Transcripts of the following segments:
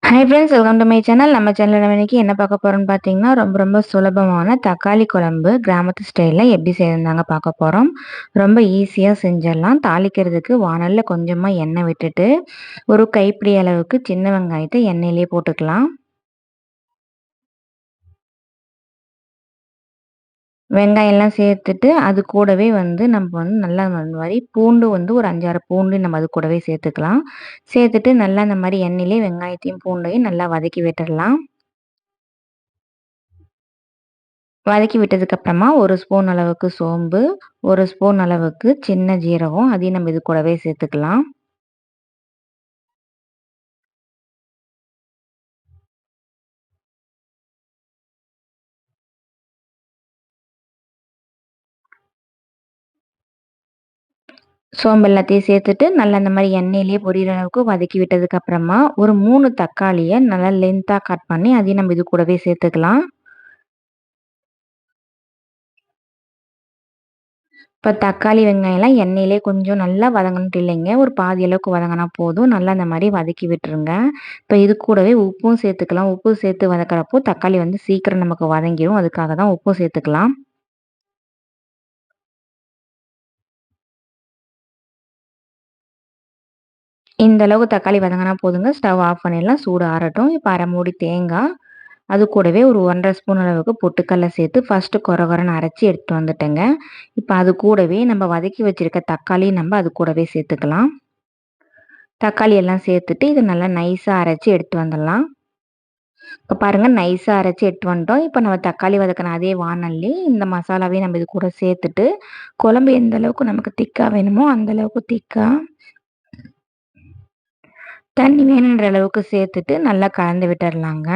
Hi friends, welcome to my channel. நம்ம சேனலில் நம்ம இன்னைக்கு என்ன பார்க்க போகிறோம்னு பார்த்தீங்கன்னா, ரொம்ப ரொம்ப சுலபமான தக்காளி குழம்பு கிராமத்து ஸ்டைலில் எப்படி செய்யறதாங்க பார்க்க போகிறோம். ரொம்ப ஈஸியாக செஞ்சிடலாம். தாளிக்கிறதுக்கு வானலில் கொஞ்சமாக எண்ணெய் விட்டுட்டு ஒரு கைப்பிடி அளவுக்கு சின்ன வெங்காயத்தை எண்ணெயிலே போட்டுக்கலாம். வெங்காயம்லாம் சேர்த்துட்டு அது கூடவே நம்ம நல்லா அந்த மாதிரி பூண்டு ஒரு 5-6 பூண்டு நம்ம அது கூடவே சேர்த்துக்கலாம். சேர்த்துட்டு நல்லா அந்த மாதிரி எண்ணெயிலே வெங்காயத்தையும் பூண்டையும் நல்லா வதக்கி விட்டுடலாம். வதக்கி விட்டதுக்கப்புறமா 1 ஸ்பூன் அளவுக்கு சோம்பு, 1 ஸ்பூன் அளவுக்கு சின்ன ஜீரகம் அதையும் நம்ம இது கூடவே சேர்த்துக்கலாம். சோம்பு எல்லாத்தையும் சேர்த்துட்டு நல்லா இந்த மாதிரி எண்ணெயிலேயே பொரியிற அளவுக்கு வதக்கி விட்டதுக்கப்புறமா ஒரு 3 தக்காளியை நல்லா லென்த்தாக கட் பண்ணி அதையும் நம்ம இது கூடவே சேர்த்துக்கலாம். இப்போ தக்காளி வெங்காயம்லாம் எண்ணெயிலே கொஞ்சம் நல்லா வதங்கணுன்ட்டு இல்லைங்க, ஒரு பாதி அளவுக்கு வதங்கினா போதும். நல்லா இந்த மாதிரி வதக்கி விட்டுருங்க. இப்போ இது கூடவே உப்பும் சேர்த்துக்கலாம். உப்பு சேர்த்து வதக்கிறப்போ தக்காளி சீக்கிரம் நமக்கு வதங்கிடும். அதுக்காக தான் உப்பும் சேர்த்துக்கலாம். இந்த அளவுக்கு தக்காளி வதங்கினா போதுங்க. ஸ்டவ் ஆஃப் பண்ணிடலாம். சூடு ஆறட்டும். இப்போ அரை மூடி தேங்காய், அது கூடவே ஒரு 1½ ஸ்பூன் அளவுக்கு பொட்டுக்கடலை சேர்த்து ஃபஸ்ட்டு கொரன்னு அரைச்சி எடுத்துட்டு வந்துட்டேங்க. இப்போ அது கூடவே நம்ம வதக்கி வச்சிருக்க தக்காளி நம்ம அது கூடவே சேர்த்துக்கலாம். தக்காளி எல்லாம் சேர்த்துட்டு இதை நல்லா நைஸாக அரைச்சி எடுத்து வந்துடலாம். இப்போ பாருங்கள், நைஸாக அரைச்சி எடுத்து வந்துட்டோம். இப்போ நம்ம தக்காளி வதக்கின அதே வானல்லே இந்த மசாலாவையும் நம்ம இது கூட சேர்த்துட்டு குழம்பு எந்த அளவுக்கு நமக்கு திக்காக வேணுமோ அந்த அளவுக்கு திக்காக தண்ணி வேணுன்ற அளவுக்கு சேர்த்துட்டு நல்லா கலந்து விட்டுறலாங்க.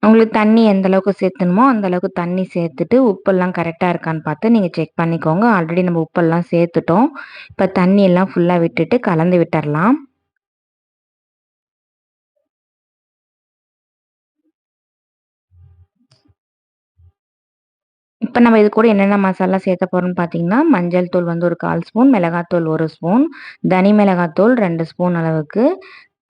உங்களுக்கு தண்ணி எந்த அளவுக்கு சேர்த்தணுமோ அந்த அளவுக்கு தண்ணி சேர்த்துட்டு உப்பெல்லாம் கரெக்டாக இருக்கான்னு பார்த்து நீங்கள் செக் பண்ணிக்கோங்க. ஆல்ரெடி நம்ம உப்பெல்லாம் சேர்த்துட்டோம். இப்போ தண்ணி எல்லாம் ஃபுல்லாக விட்டுட்டு கலந்து விட்டுறலாம். இப்போ நம்ம இது கூட என்னென்ன மசாலா சேர்த்த போகிறோம்னு பார்த்தீங்கன்னா, மஞ்சள் தூள் ஒரு 1/4 ஸ்பூன், மிளகாத்தூள் 1 ஸ்பூன், தனி மிளகாத்தூள் 2 ஸ்பூன் அளவுக்கு,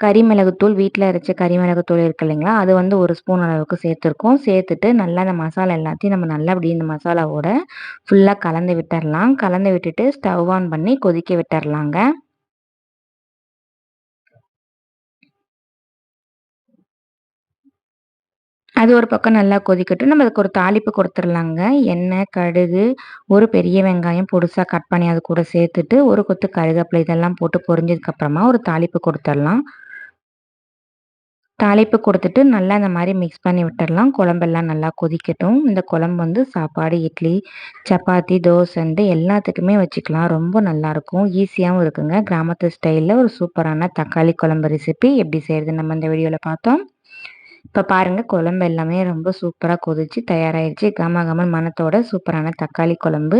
கறி மிளகுத்தூள் வீட்டில் அரைச்ச கறி மிளகுத்தூள் இருக்கு இல்லைங்களா, அது 1 ஸ்பூன் அளவுக்கு சேர்த்துருக்கோம். சேர்த்துட்டு நல்லா அந்த மசாலா எல்லாத்தையும் நம்ம நல்லா அப்படி இந்த மசாலாவோட ஃபுல்லாக கலந்து விட்டுறலாம். கலந்து விட்டுட்டு ஸ்டவ் ஆன் பண்ணி கொதிக்க விட்டுறலாங்க. அது ஒரு பக்கம் நல்லா கொதிக்கட்டும். நம்ம அதுக்கு ஒரு தாளிப்பு கொடுத்துடலாங்க. எண்ணெய், கடுகு, ஒரு பெரிய வெங்காயம் பொடுசா கட் பண்ணி அது கூட சேர்த்துட்டு, ஒரு கொத்து கருவேப்பிலை இதெல்லாம் போட்டு பொரிஞ்சதுக்கப்புறமா ஒரு தாளிப்பு கொடுத்துடலாம். தாளிப்பு கொடுத்துட்டு நல்லா இந்த மாதிரி மிக்ஸ் பண்ணி விட்டுடலாம். குழம்பெல்லாம் நல்லா கொதிக்கட்டும். இந்த குழம்பு சாப்பாடு, இட்லி, சப்பாத்தி, தோசைன்ட்டு எல்லாத்துக்குமே வச்சுக்கலாம். ரொம்ப நல்லாயிருக்கும். ஈஸியாகவும் இருக்குங்க. கிராமத்து ஸ்டைலில் ஒரு சூப்பரான தக்காளி குழம்பு ரெசிபி எப்படி செய்கிறதுன்னு நம்ம இந்த வீடியோவில் பார்த்தோம். இப்போ பாருங்கள், குழம்பு எல்லாமே ரொம்ப சூப்பராக கொதிச்சு தயாராகிடுச்சு. கம கமன் மணத்தோட சூப்பரான தக்காளி குழம்பு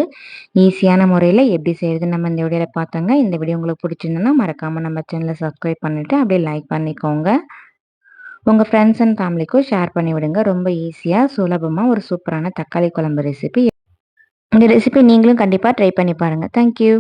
ஈஸியான முறையில் எப்படி செய்யுதுன்னு நம்ம இந்த வீடியோவில் பார்த்தோங்க. இந்த வீடியோ உங்களுக்கு பிடிச்சிருந்ததுன்னா மறக்காமல் நம்ம சேனலை சப்ஸ்கிரைப் பண்ணிவிட்டு அப்படியே லைக் பண்ணிக்கோங்க. உங்கள் ஃப்ரெண்ட்ஸ் அண்ட் ஃபேமிலிக்கும் ஷேர் பண்ணி விடுங்க. ரொம்ப ஈஸியாக சுலபமாக ஒரு சூப்பரான தக்காளி குழம்பு ரெசிபி. இந்த ரெசிபி நீங்களும் கண்டிப்பாக ட்ரை பண்ணி பாருங்கள். தேங்க்யூ.